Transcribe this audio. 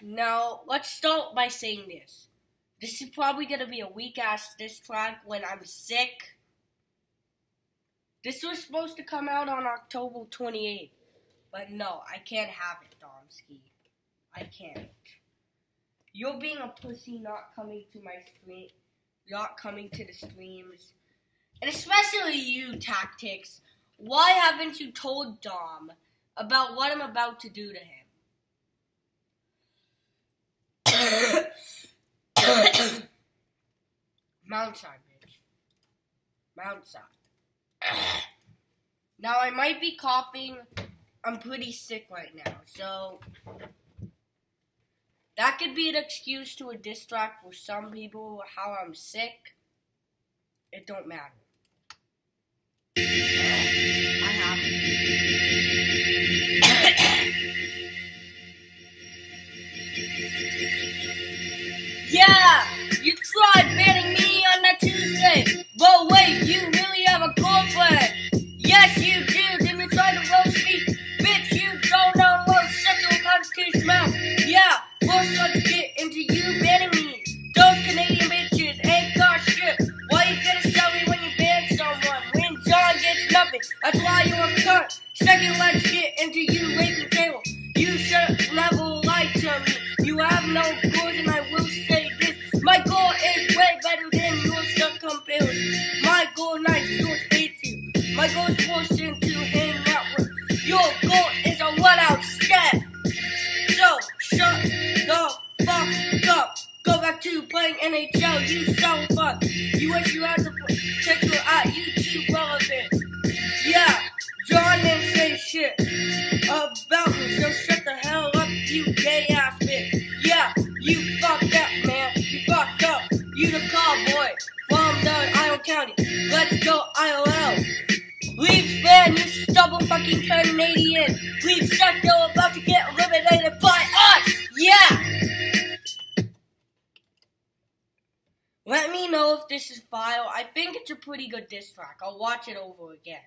Now, let's start by saying this. This is probably going to be a weak-ass diss track when I'm sick. This was supposed to come out on October 28th. But no, I can't have it, Domsky. I can't. You're being a pussy not coming to my stream. Not coming to the streams. And especially you, Tactics. Why haven't you told Dom about what I'm about to do to him? Mountside, bitch. Mountside. Now, I might be coughing. I'm pretty sick right now, so that could be an excuse to a diss track for some people. How I'm sick, it don't matter. I have to. Yeah, you tried banning me on that Tuesday, but wait, you really have a girlfriend? Yes, you do. Then you try to roast me. Bitch, you don't know what sexual constitution mouth. Yeah, first let's get into you banning me. Those Canadian bitches ain't got shit. Why you gonna tell me when you ban someone? When John gets nothing, that's why you're a cunt. Second, let's get into you raping Taylor. You should never lie to me. You have no good, and I will say this. My goal is way better than your stuff compared. My goal nice, yours hates you. My goal is forcing to hang out with. Your goal is a one-out stat. So, shut the fuck up. Go back to playing NHL, you so fuck. You wish you had to check your eye, you too relevant. Yeah, John didn't say shit about me, so shut the hell up, you gay-ass bitch. Yeah, you fucked up, man. You fucked up. You the cowboy from the Isle County. Let's go, IOL. Leave fan, you stubborn fucking Canadian. Leave Secto about to get eliminated by us. Yeah. Let me know if this is file. I think it's a pretty good diss track. I'll watch it over again.